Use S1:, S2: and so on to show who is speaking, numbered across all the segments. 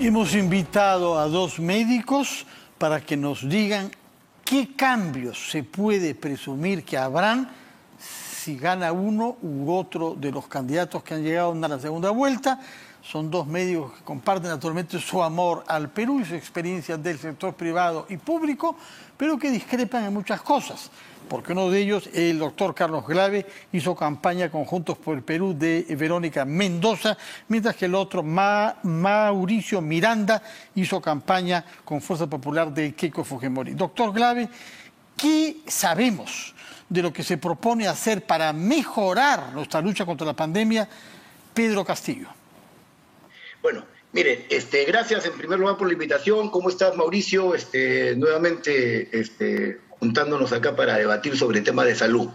S1: Hemos invitado a dos médicos para que nos digan qué cambios se puede presumir que habrán si gana uno u otro de los candidatos que han llegado a la segunda vuelta. Son dos médicos que comparten naturalmente su amor al Perú y su experiencia del sector privado y público, pero que discrepan en muchas cosas. Porque uno de ellos, el doctor Carlos Glave, hizo campaña con Juntos por el Perú de Verónica Mendoza, mientras que el otro, Mauricio Miranda, hizo campaña con Fuerza Popular de Keiko Fujimori. Doctor Glave, ¿qué sabemos de lo que se propone hacer para mejorar nuestra lucha contra la pandemia? Pedro Castillo.
S2: Bueno, miren, gracias en primer lugar por la invitación. ¿Cómo estás, Mauricio? Nuevamente juntándonos acá para debatir sobre temas de salud.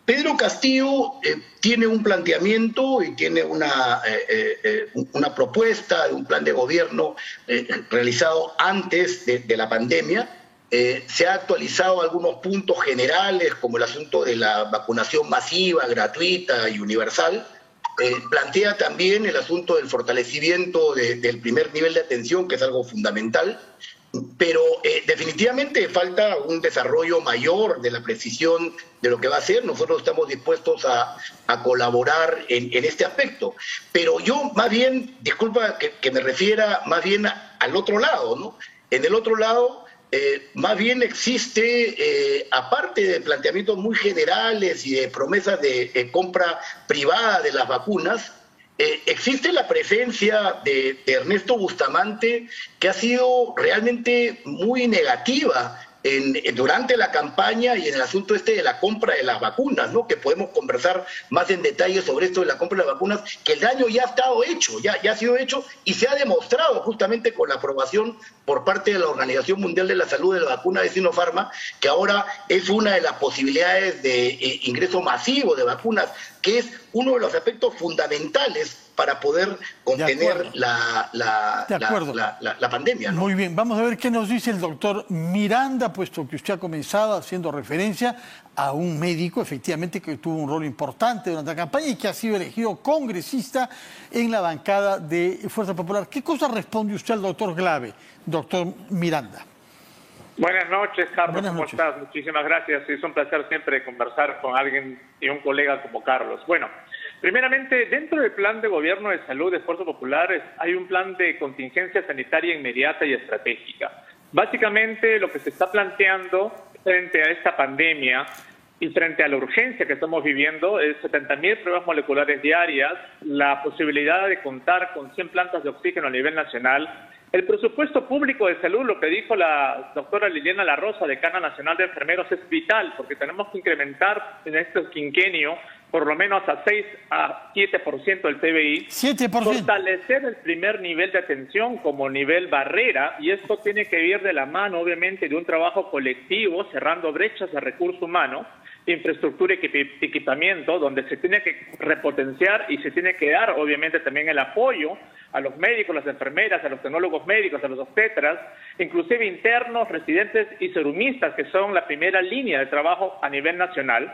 S2: Pedro Castillo tiene un planteamiento y tiene una propuesta de un plan de gobierno realizado antes de la pandemia. Se ha actualizado algunos puntos generales, como el asunto de la vacunación masiva, gratuita y universal. Plantea también el asunto del fortalecimiento del primer nivel de atención, que es algo fundamental, pero definitivamente falta un desarrollo mayor de la precisión de lo que va a hacer. Nosotros estamos dispuestos a colaborar en este aspecto, pero yo más bien, disculpa que me refiera más bien al otro lado, ¿no? En el otro lado, más bien existe, aparte de planteamientos muy generales y de promesas de compra privada de las vacunas, existe la presencia de Ernesto Bustamante, que ha sido realmente muy negativa durante la campaña y en el asunto de la compra de las vacunas, ¿no? Que podemos conversar más en detalle sobre esto de la compra de las vacunas, que el daño ya ha estado hecho, ya ha sido hecho y se ha demostrado justamente con la aprobación por parte de la Organización Mundial de la Salud de la vacuna de Sinopharma, que ahora es una de las posibilidades de ingreso masivo de vacunas, que es uno de los aspectos fundamentales para poder contener la pandemia, ¿no?
S1: Muy bien, vamos a ver qué nos dice el doctor Miranda, puesto que usted ha comenzado haciendo referencia a un médico, efectivamente, que tuvo un rol importante durante la campaña y que ha sido elegido congresista en la bancada de Fuerza Popular. ¿Qué cosa responde usted al doctor Glave, doctor Miranda?
S3: Buenas noches, Carlos.
S1: Buenas
S3: ¿Cómo
S1: noches.
S3: estás? Muchísimas gracias. Es un placer siempre conversar con alguien y un colega como Carlos. Bueno, primeramente, dentro del plan de gobierno de salud de Fuerza Popular hay un plan de contingencia sanitaria inmediata y estratégica. Básicamente, lo que se está planteando frente a esta pandemia y frente a la urgencia que estamos viviendo es 70.000 pruebas moleculares diarias, la posibilidad de contar con 100 plantas de oxígeno a nivel nacional. El presupuesto público de salud, lo que dijo la doctora Liliana La Rosa, decana nacional de enfermeros, es vital, porque tenemos que incrementar en este quinquenio por lo menos a 6 a 7% del PBI.
S1: 7%.
S3: Fortalecer el primer nivel de atención como nivel barrera, y esto tiene que ir de la mano, obviamente, de un trabajo colectivo, cerrando brechas de recurso humano, infraestructura y equipamiento, donde se tiene que repotenciar y se tiene que dar, obviamente, también el apoyo a los médicos, las enfermeras, a los tecnólogos médicos, a los obstetras, inclusive internos, residentes y serumistas, que son la primera línea de trabajo a nivel nacional,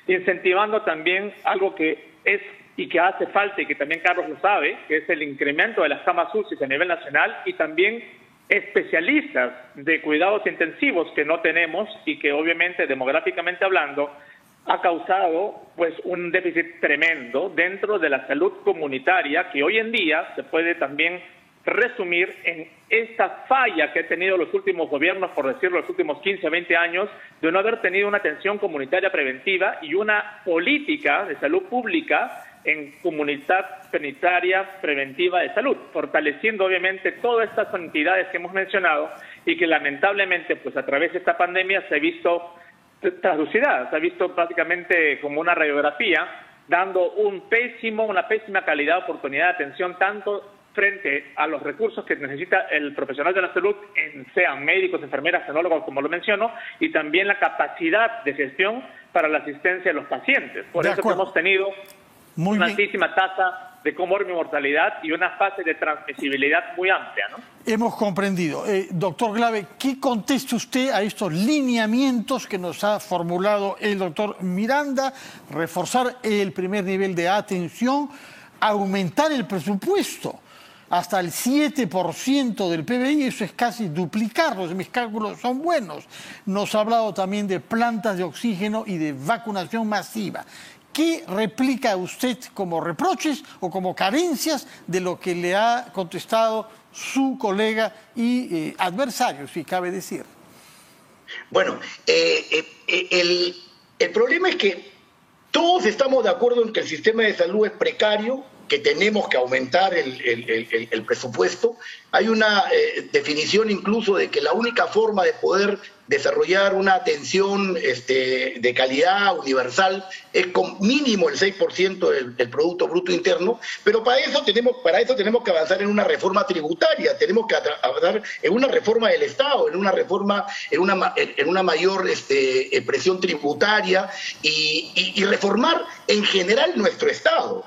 S3: incentivando también algo que es y que hace falta y que también Carlos lo sabe, que es el incremento de las camas UCI a nivel nacional y también especialistas de cuidados intensivos que no tenemos y que obviamente demográficamente hablando ha causado pues un déficit tremendo dentro de la salud comunitaria, que hoy en día se puede también resumir en esta falla que han tenido los últimos gobiernos, por decirlo, los últimos 15 a 20 años, de no haber tenido una atención comunitaria preventiva y una política de salud pública en comunidad sanitaria preventiva de salud, fortaleciendo obviamente todas estas entidades que hemos mencionado y que lamentablemente pues a través de esta pandemia se ha visto traducida, se ha visto prácticamente como una radiografía, dando una pésima calidad de oportunidad de atención tanto frente a los recursos que necesita el profesional de la salud, sean médicos, enfermeras, tecnólogos, como lo menciono, y también la capacidad de gestión para la asistencia de los pacientes. Por eso que hemos tenido una altísima tasa de comorbilidad y una fase de transmisibilidad muy amplia, ¿no?
S1: Hemos comprendido. Doctor Glave, ¿qué contesta usted a estos lineamientos que nos ha formulado el doctor Miranda? Reforzar el primer nivel de atención, aumentar el presupuesto hasta el 7% del PBI, eso es casi duplicarlo, si mis cálculos son buenos. Nos ha hablado también de plantas de oxígeno y de vacunación masiva. ¿Qué replica usted como reproches o como carencias de lo que le ha contestado su colega y adversario, si cabe decir?
S2: Bueno, el problema es que todos estamos de acuerdo en que el sistema de salud es precario, que tenemos que aumentar el presupuesto. Hay una definición incluso de que la única forma de poder desarrollar una atención de calidad universal es con mínimo el 6% del Producto Bruto Interno, pero para eso tenemos que avanzar en una reforma tributaria, tenemos que avanzar en una reforma del Estado, en una reforma, en una mayor presión tributaria y reformar en general nuestro Estado.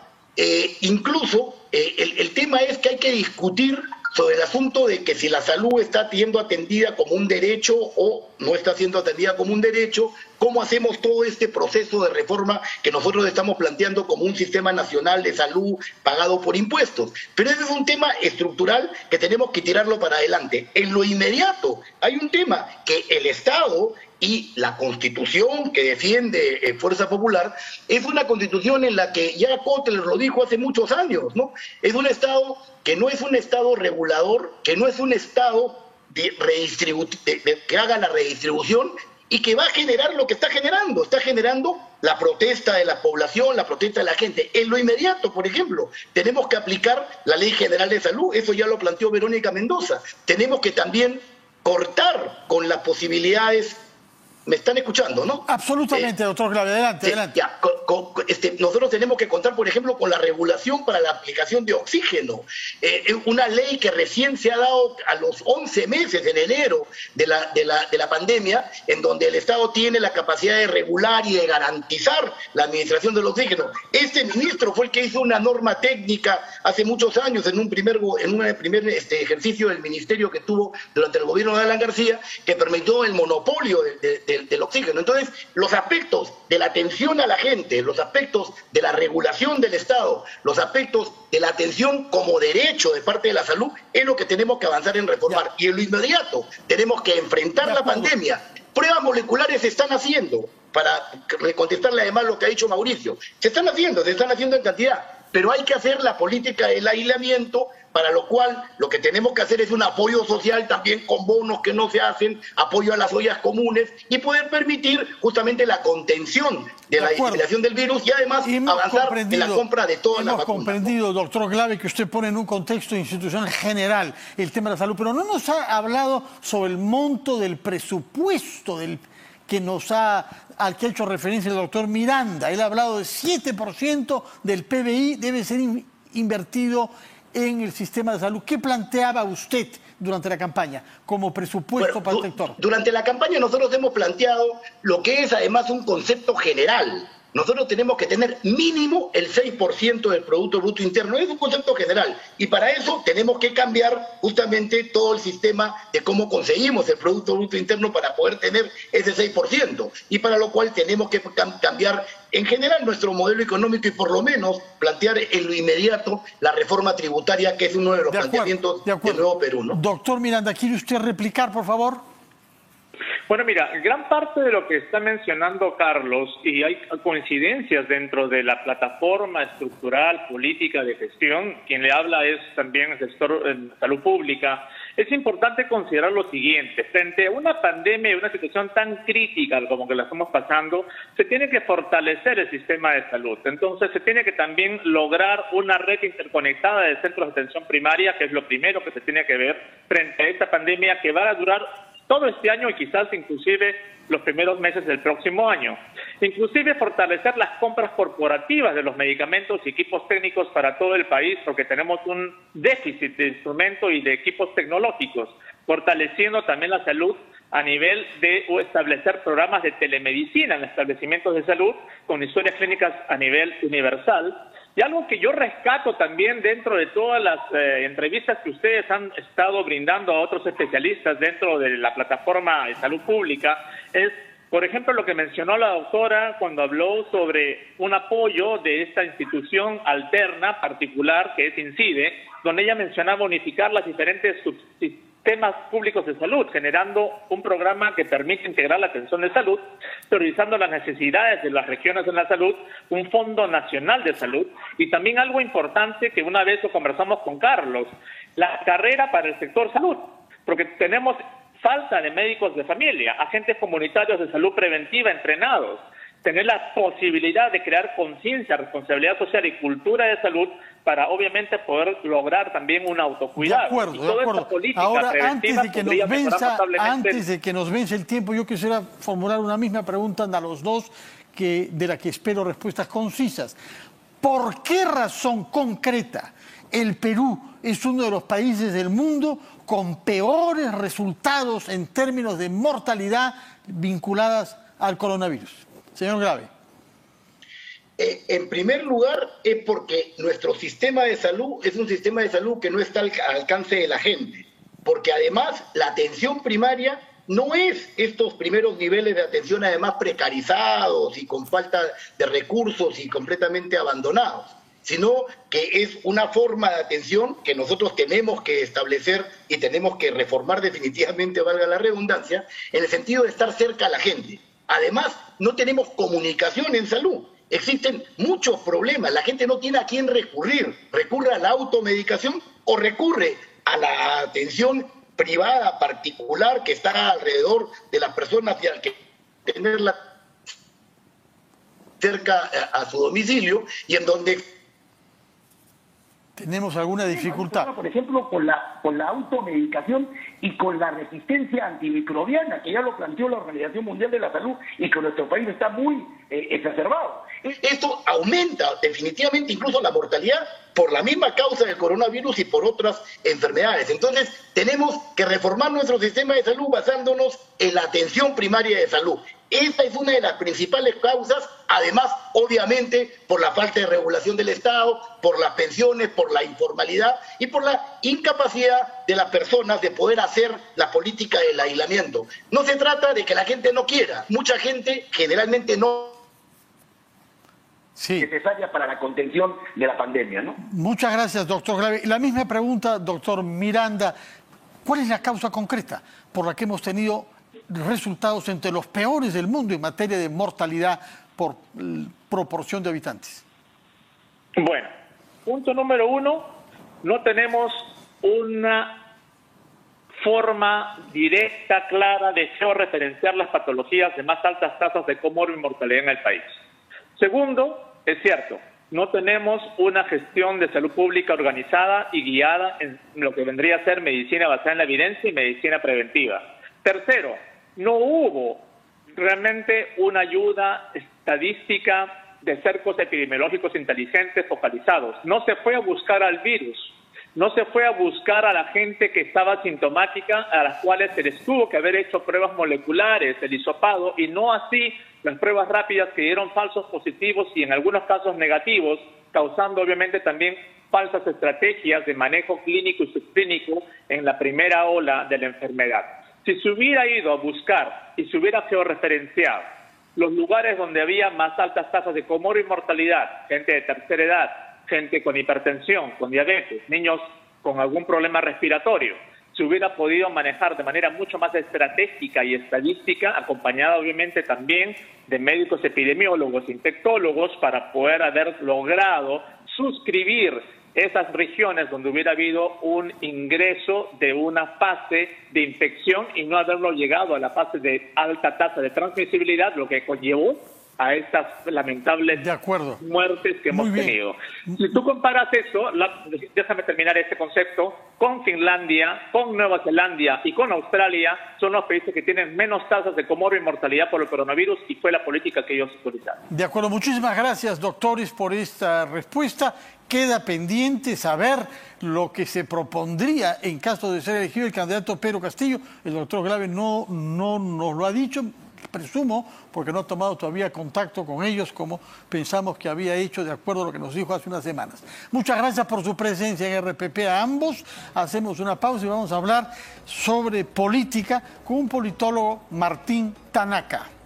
S2: Incluso el tema es que hay que discutir sobre el asunto de que si la salud está siendo atendida como un derecho o no está siendo atendida como un derecho, cómo hacemos todo este proceso de reforma que nosotros estamos planteando como un sistema nacional de salud pagado por impuestos. Pero ese es un tema estructural que tenemos que tirarlo para adelante. En lo inmediato hay un tema que el Estado y la Constitución que defiende Fuerza Popular es una Constitución en la que ya Kotler lo dijo hace muchos años, ¿no? Es un Estado que no es un Estado regulador, que no es un Estado que haga la redistribución y que va a generar lo que está generando la protesta de la población, la protesta de la gente. En lo inmediato, por ejemplo, tenemos que aplicar la Ley General de Salud, eso ya lo planteó Verónica Mendoza. Tenemos que también cortar con las posibilidades. ¿Me están escuchando, no?
S1: Absolutamente, doctor Glave, adelante, adelante.
S2: Ya, nosotros tenemos que contar, por ejemplo, con la regulación para la aplicación de oxígeno. Una ley que recién se ha dado a los 11 meses, en enero de la pandemia, en donde el Estado tiene la capacidad de regular y de garantizar la administración del oxígeno. Este ministro fue el que hizo una norma técnica hace muchos años, en un primer ejercicio del ministerio que tuvo durante el gobierno de Alan García, que permitió el monopolio del oxígeno. Entonces, los aspectos de la atención a la gente, los aspectos de la regulación del Estado, los aspectos de la atención como derecho de parte de la salud, es lo que tenemos que avanzar en reformar. Y en lo inmediato, tenemos que enfrentar la pandemia. Pruebas moleculares se están haciendo, para contestarle además lo que ha dicho Mauricio. Se están haciendo en cantidad, pero hay que hacer la política del aislamiento, para lo cual lo que tenemos que hacer es un apoyo social también con bonos que no se hacen, apoyo a las ollas comunes y poder permitir justamente la contención de la diseminación del virus y además avanzar en la compra de todas las vacunas.
S1: Hemos comprendido, doctor Glave, que usted pone en un contexto institucional general el tema de la salud, pero no nos ha hablado sobre el monto del presupuesto al que ha hecho referencia el doctor Miranda. Él ha hablado de 7% del PBI debe ser invertido en el sistema de salud. ¿Qué planteaba usted durante la campaña como presupuesto para el sector?
S2: Durante la campaña nosotros hemos planteado lo que es además un concepto general. Nosotros tenemos que tener mínimo el 6% del Producto Bruto Interno. Es un concepto general. Y para eso tenemos que cambiar justamente todo el sistema de cómo conseguimos el Producto Bruto Interno para poder tener ese 6%. Y para lo cual tenemos que cambiar en general nuestro modelo económico y por lo menos plantear en lo inmediato la reforma tributaria, que es uno de los planteamientos del Nuevo Perú, ¿no?
S1: Doctor Miranda, ¿quiere usted replicar, por favor?
S3: Bueno, mira, gran parte de lo que está mencionando Carlos, y hay coincidencias dentro de la plataforma estructural, política de gestión, quien le habla es también el sector en salud pública, es importante considerar lo siguiente: frente a una pandemia y una situación tan crítica como que la estamos pasando, se tiene que fortalecer el sistema de salud. Entonces se tiene que también lograr una red interconectada de centros de atención primaria, que es lo primero que se tiene que ver frente a esta pandemia que va a durar todo este año y quizás inclusive los primeros meses del próximo año. Inclusive fortalecer las compras corporativas de los medicamentos y equipos técnicos para todo el país, porque tenemos un déficit de instrumentos y de equipos tecnológicos, fortaleciendo también la salud a nivel de establecer programas de telemedicina en establecimientos de salud con historias clínicas a nivel universal, Y algo que yo rescato también dentro de todas las entrevistas que ustedes han estado brindando a otros especialistas dentro de la plataforma de salud pública es, por ejemplo, lo que mencionó la doctora cuando habló sobre un apoyo de esta institución alterna particular que es INCIDE, donde ella mencionaba unificar las diferentes subsistemas públicos de salud, generando un programa que permite integrar la atención de salud, priorizando las necesidades de las regiones en la salud, un fondo nacional de salud, y también algo importante que una vez lo conversamos con Carlos, la carrera para el sector salud, porque tenemos falta de médicos de familia, agentes comunitarios de salud preventiva entrenados, tener la posibilidad de crear conciencia, responsabilidad social y cultura de salud para obviamente poder lograr también un autocuidado.
S1: De acuerdo. Ahora, antes de que nos vence el tiempo, yo quisiera formular una misma pregunta a los dos, de la que espero respuestas concisas. ¿Por qué razón concreta el Perú es uno de los países del mundo con peores resultados en términos de mortalidad vinculadas al coronavirus? Señor Grave.
S2: En primer lugar, es porque nuestro sistema de salud es un sistema de salud que no está al alcance de la gente, porque además la atención primaria no es estos primeros niveles de atención además precarizados y con falta de recursos y completamente abandonados, sino que es una forma de atención que nosotros tenemos que establecer y tenemos que reformar definitivamente, valga la redundancia, en el sentido de estar cerca a la gente. Además, no tenemos comunicación en salud. Existen muchos problemas. La gente no tiene a quién recurrir. Recurre a la automedicación o recurre a la atención privada particular que está alrededor de las personas y al que tenerla cerca a su domicilio y en donde
S1: tenemos alguna dificultad.
S4: Por ejemplo, con la automedicación y con la resistencia antimicrobiana, que ya lo planteó la Organización Mundial de la Salud y que nuestro país está muy exacerbado.
S2: Esto aumenta definitivamente incluso la mortalidad por la misma causa del coronavirus y por otras enfermedades. Entonces, tenemos que reformar nuestro sistema de salud basándonos en la atención primaria de salud. Esta es una de las principales causas, además, obviamente, por la falta de regulación del Estado, por las pensiones, por la informalidad y por la incapacidad de las personas de poder hacer la política del aislamiento. No se trata de que la gente no quiera, mucha gente generalmente no.
S1: Sí.
S4: Necesaria para la contención de la pandemia, ¿no?
S1: Muchas gracias, doctor Grave. La misma pregunta, doctor Miranda. ¿Cuál es la causa concreta por la que hemos tenido resultados entre los peores del mundo en materia de mortalidad por proporción de habitantes?
S3: Bueno, punto número uno, no tenemos una forma directa, clara de georreferenciar las patologías de más altas tasas de comorbilidad en el país. Segundo, es cierto, no tenemos una gestión de salud pública organizada y guiada en lo que vendría a ser medicina basada en la evidencia y medicina preventiva. Tercero, no hubo realmente una ayuda estadística de cercos epidemiológicos inteligentes focalizados. No se fue a buscar al virus, no se fue a buscar a la gente que estaba sintomática, a las cuales se les tuvo que haber hecho pruebas moleculares, el hisopado, y no así las pruebas rápidas que dieron falsos positivos y en algunos casos negativos, causando obviamente también falsas estrategias de manejo clínico y subclínico en la primera ola de la enfermedad. Si se hubiera ido a buscar y se hubiera georreferenciado los lugares donde había más altas tasas de comorbilidad, gente de tercera edad, gente con hipertensión, con diabetes, niños con algún problema respiratorio, se hubiera podido manejar de manera mucho más estratégica y estadística, acompañada obviamente también de médicos epidemiólogos, infectólogos, para poder haber logrado suscribir esas regiones donde hubiera habido un ingreso de una fase de infección y no haberlo llegado a la fase de alta tasa de transmisibilidad, lo que conllevó a estas lamentables muertes que hemos tenido. Si tú comparas eso, déjame terminar este concepto, con Finlandia, con Nueva Zelanda y con Australia, son los países que tienen menos tasas de comorbilidad por el coronavirus y fue la política que ellos utilizaron.
S1: De acuerdo, muchísimas gracias, doctores, por esta respuesta. Queda pendiente saber lo que se propondría en caso de ser elegido el candidato Pedro Castillo. El doctor Grave no nos lo ha dicho. presumo, porque no he tomado todavía contacto con ellos como pensamos que había hecho de acuerdo a lo que nos dijo hace unas semanas. Muchas gracias por su presencia en RPP a ambos. Hacemos una pausa y vamos a hablar sobre política con un politólogo, Martín Tanaka.